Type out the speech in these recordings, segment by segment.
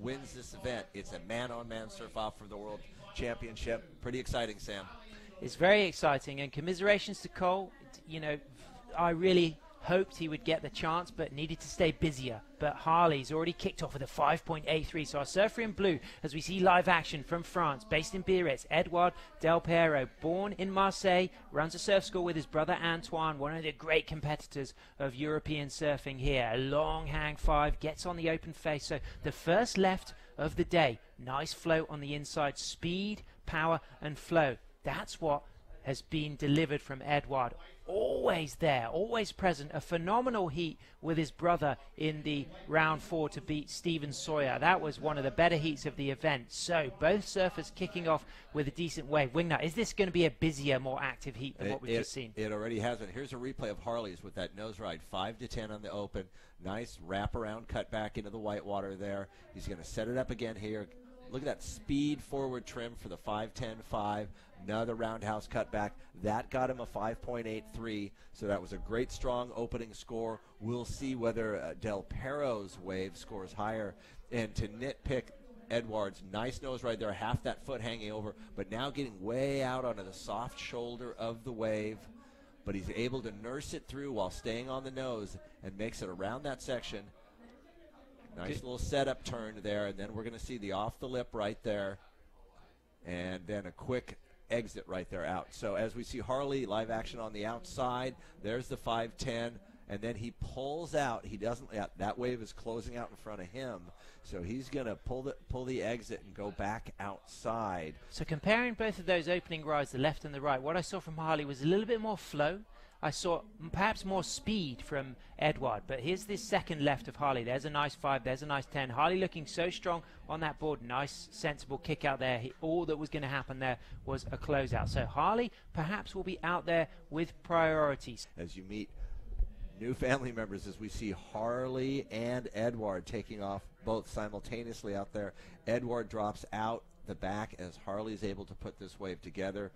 wins this event. It's a man-on-man surf-off for the World Championship. Pretty exciting, Sam. It's very exciting, and commiserations to Cole. You know, I really hoped he would get the chance, but needed to stay busier. But Harley's already kicked off with a 5.83. So our surfer in blue, as we see live action from France, based in Biarritz, Edouard Delpero, born in Marseille, runs a surf school with his brother Antoine, one of the great competitors of European surfing here. A long hang 5, gets on the open face. So the first left of the day. Nice float on the inside, speed, power, and flow. That's what has been delivered from Edouard. Always there, always present. A phenomenal heat with his brother in the round 4 to beat Steven Sawyer. That was one of the better heats of the event. So both surfers kicking off with a decent wave. Wingnut, is this going to be a busier, more active heat than what we've just seen? It already has been. Here's a replay of Harley's with that nose ride, 5 to 10 on the open. Nice wraparound cut back into the whitewater there. He's going to set it up again here. Look at that speed forward trim for the 5.10.5. Another roundhouse cutback. That got him a 5.83. So that was a great, strong opening score. We'll see whether Delpero's wave scores higher. And to nitpick Edouard's nice nose right there, half that foot hanging over, but now getting way out onto the soft shoulder of the wave. But he's able to nurse it through while staying on the nose and makes it around that section. Nice little setup turn there, and then we're going to see the off the lip right there, and then a quick exit right there out. So as we see Harley live action on the outside, there's the 5.10, and then he pulls out. He doesn't. That wave is closing out in front of him, so he's going to pull the exit and go back outside. So comparing both of those opening rides, the left and the right, what I saw from Harley was a little bit more flow. I saw perhaps more speed from Edouard, but here's this second left of Harley. There's a nice 5, there's a nice 10. Harley looking so strong on that board. Nice, sensible kick out there. All that was going to happen there was a closeout. So Harley perhaps will be out there with priorities. As you meet new family members, as we see Harley and Edouard taking off both simultaneously out there. Edouard drops out the back as Harley is able to put this wave together.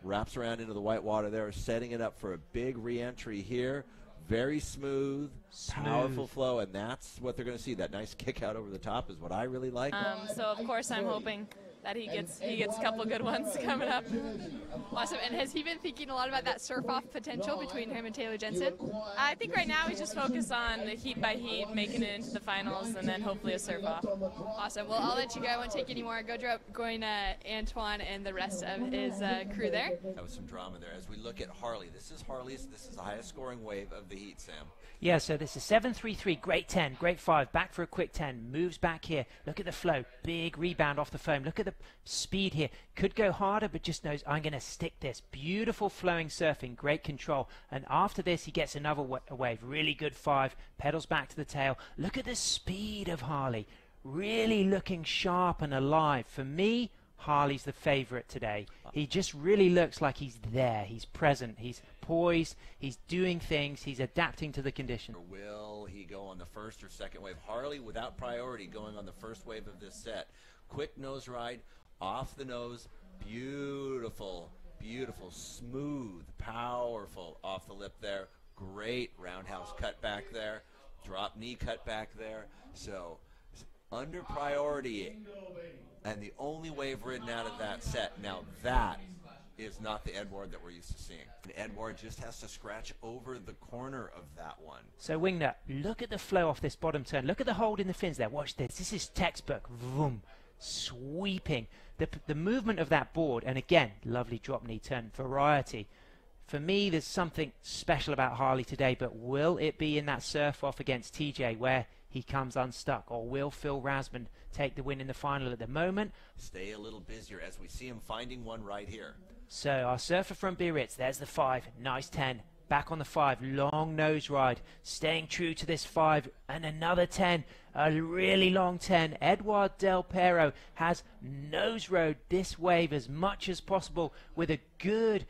Wraps around into the white water there, setting it up for a big re-entry here. Very smooth, powerful flow, and that's what they're going to see. That nice kick out over the top is what I really like. So of course I'm hoping that he gets a couple good ones coming up. Awesome. And has he been thinking a lot about that surf-off potential between him and Taylor Jensen? I think right now he's just focused on the heat by heat, making it into the finals, and then hopefully a surf-off. Awesome. Well, I'll let you go. I won't take any more. Going Antoine and the rest of his crew there. That was some drama there. As we look at Harley, this is the highest scoring wave of the heat, Sam. Yeah, so this is 7.33, great 10, great 5, back for a quick 10, moves back here. Look at the flow, big rebound off the foam. Look at the speed here. Could go harder, but just knows I'm going to stick this. Beautiful flowing surfing, great control. And after this, he gets another wave, really good 5, pedals back to the tail. Look at the speed of Harley, really looking sharp and alive. For me, Harley's the favorite today. He just really looks like he's there. He's present. He's poised. He's doing things. He's adapting to the condition. Will he go on the first or second wave? Harley without priority going on the first wave of this set. Quick nose ride off the nose. Beautiful, beautiful, smooth, powerful off the lip there. Great roundhouse cut back there. Drop knee cut back there. So under priority, and the only wave ridden out of that set. Now that is not the Edouard that we're used to seeing. And Edouard just has to scratch over the corner of that one. So Wingnut, look at the flow off this bottom turn. Look at the hold in the fins there. Watch this. This is textbook. Vroom. Sweeping. The movement of that board, and again, lovely drop knee turn. Variety. For me, there's something special about Harley today, but will it be in that surf off against TJ where he comes unstuck, or will Phil Rasman take the win in the final? At the moment, stay a little busier as we see him finding one right here. So our surfer from Biarritz, there's the 5, nice 10, back on the 5, long nose ride, staying true to this 5, and another 10, a really long 10. Edouard Delpero has nose rode this wave as much as possible with a good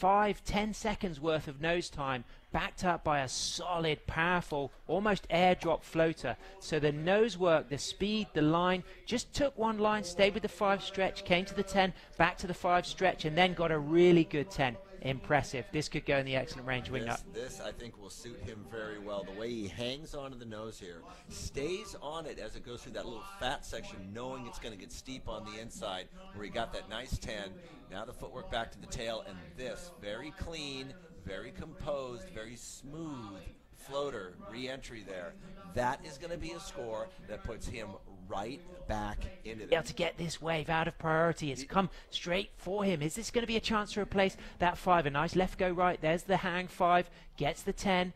5-10 seconds worth of nose time, backed up by a solid, powerful, almost airdrop floater. So the nose work, the speed, the line, just took one line, stayed with the 5 stretch, came to the 10, back to the 5 stretch, and then got a really good 10. impressive. This could go in the excellent range wing nut. This, I think, will suit him very well. The way he hangs onto the nose here, stays on it as it goes through that little fat section, knowing it's going to get steep on the inside, where he got that nice 10. Now the footwork back to the tail, and this, very clean, very composed, very smooth floater re-entry there. That is going to be a score that puts him right back into Able to get this wave out of priority. It's come straight for him. Is this going to be a chance to replace that 5? A nice left go right. There's the hang 5. Gets the 10.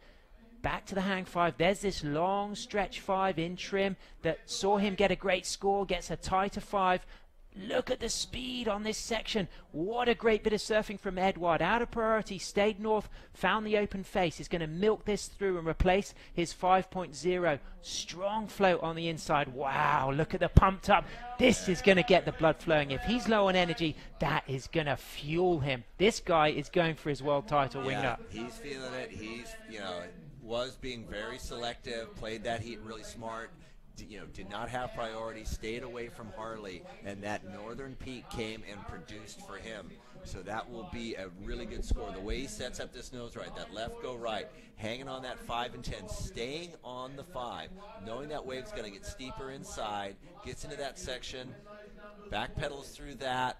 Back to the hang 5. There's this long stretch 5 in trim that saw him get a great score. Gets a tighter 5. Look at the speed on this section. What a great bit of surfing from Edouard. Out of priority, stayed north, found the open face. Is going to milk this through and replace his 5.0. Strong float on the inside. Wow, look at the pumped up. This is going to get the blood flowing. If he's low on energy, that is going to fuel him. This guy is going for his world title wing nut. He's feeling it. He's, was being very selective, played that heat really smart. Did not have priority, stayed away from Harley, and that northern peak came and produced for him. So that will be a really good score. The way he sets up this nose right, that left go right, hanging on that 5 and 10, staying on the 5, knowing that wave's going to get steeper inside, gets into that section, back pedals through that.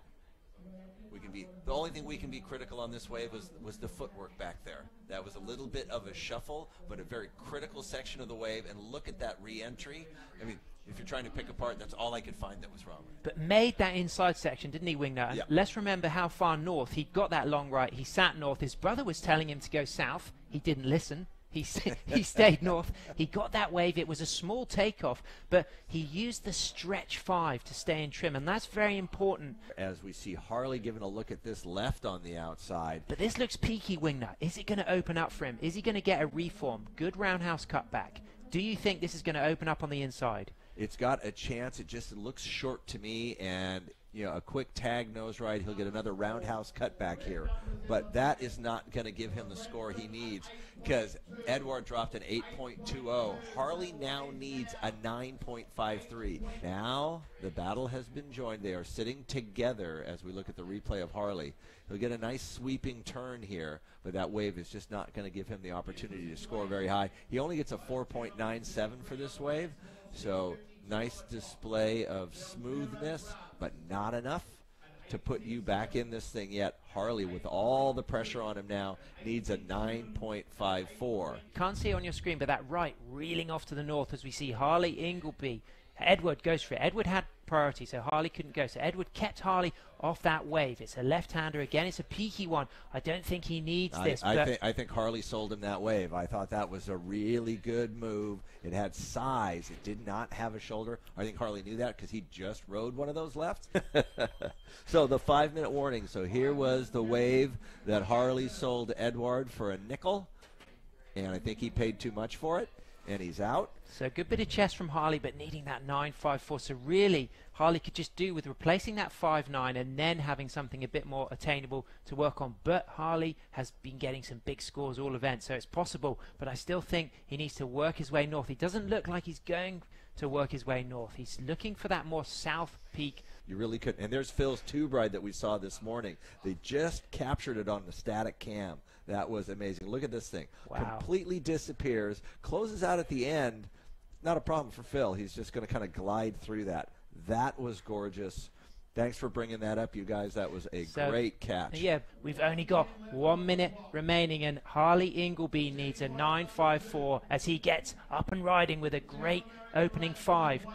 The only thing we can be critical on this wave was the footwork back there. That was a little bit of a shuffle, but a very critical section of the wave. And look at that re-entry. I mean, if you're trying to pick apart, that's all I could find that was wrong. But made that inside section, didn't he, wingnut? Yeah. Let's remember how far north he got that long right. He sat north. His brother was telling him to go south. He didn't listen. He stayed north. He got that wave. It was a small takeoff, but he used the stretch 5 to stay in trim, and that's very important. As we see Harley giving a look at this left on the outside. But this looks peaky, wingnut. Is it going to open up for him? Is he going to get a reform? Good roundhouse cutback. Do you think this is going to open up on the inside? It's got a chance. It just looks short to me, and a quick tag nose right. He'll get another roundhouse cutback here, but that is not going to give him the score he needs, because Edouard dropped an 8.20. Harley now needs a 9.53. Now the battle has been joined. They are sitting together as we look at the replay of Harley. He'll get a nice sweeping turn here, but that wave is just not going to give him the opportunity to score very high. He only gets a 4.97 for this wave, so nice display of smoothness, but not enough to put you back in this thing yet. Harley, with all the pressure on him now, needs a 9.54. Can't see it on your screen, but that right reeling off to the north as we see Harley Ingleby. Edward goes for it. Edward had priority, so Harley couldn't go. So Edward kept Harley off that wave. It's a left-hander again. It's a peaky one. I don't think he needs this. I think Harley sold him that wave. I thought that was a really good move. It had size. It did not have a shoulder. I think Harley knew that because he just rode one of those lefts. So the 5-minute warning. So here was the wave that Harley sold Edouard for a nickel, and I think he paid too much for it, and he's out. So good bit of chess from Harley, but needing that 9.54. So really, Harley could just do with replacing that 5.9 and then having something a bit more attainable to work on. But Harley has been getting some big scores all events, so it's possible. But I still think he needs to work his way north. He doesn't look like he's going to work his way north. He's looking for that more south peak. You really could. And there's Phil's tube ride that we saw this morning. They just captured it on the static cam. That was amazing. Look at this thing. Wow. Completely disappears, closes out at the end. Not a problem for Phil. He's just going to kind of glide through that. That was gorgeous. Thanks for bringing that up, you guys. That was a great catch. Yeah, we've only got 1 minute remaining, and Harley Ingleby needs a 9.54 as he gets up and riding with a great opening 5.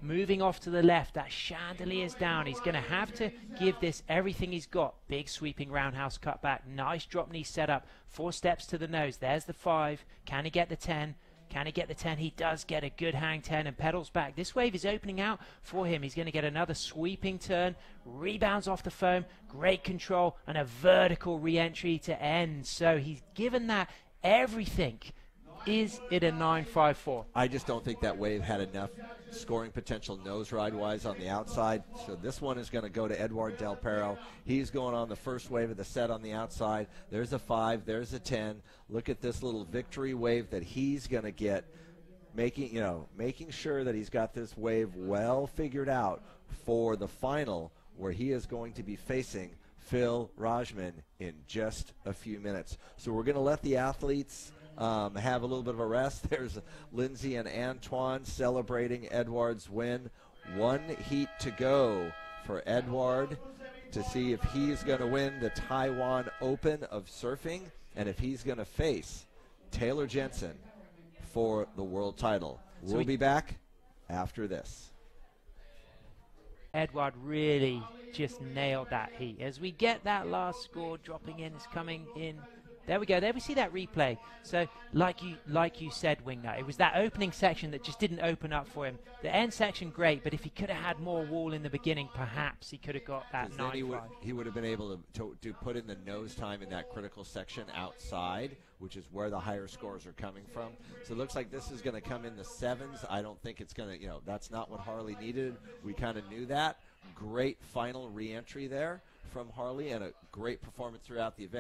Moving off to the left, that chandelier's down. He's going to have to give this everything he's got. Big sweeping roundhouse cutback, nice drop knee setup, 4 steps to the nose. There's the 5. Can he get the 10? Can he get the 10? He does get a good hang 10 and pedals back. This wave is opening out for him. He's going to get another sweeping turn, rebounds off the foam, great control, and a vertical re-entry to end. So he's given that everything. Is it a 9.54? I just don't think that wave had enough scoring potential nose ride-wise on the outside. So this one is going to go to Edouard Delpero. He's going on the first wave of the set on the outside. There's a 5. There's a 10. Look at this little victory wave that he's going to get, making sure that he's got this wave well figured out for the final, where he is going to be facing Phil Rajman in just a few minutes. So we're going to let the athletes have a little bit of a rest. There's Lindsay and Antoine celebrating Edouard's win. 1 heat to go for Edouard to see if he's going to win the Taiwan Open of surfing and if he's going to face Taylor Jensen for the world title. We'll be back after this. Edouard really just nailed that heat. As we get that last score dropping in, it's coming in. There we go. There we see that replay. So, like you said, Wingnut, it was that opening section that just didn't open up for him. The end section, great, but if he could have had more wall in the beginning, perhaps he could have got that 9.5. He would have been able to put in the nose time in that critical section outside, which is where the higher scores are coming from. So it looks like this is going to come in the 7s. I don't think it's going to, that's not what Harley needed. We kind of knew that. Great final re-entry there from Harley and a great performance throughout the event.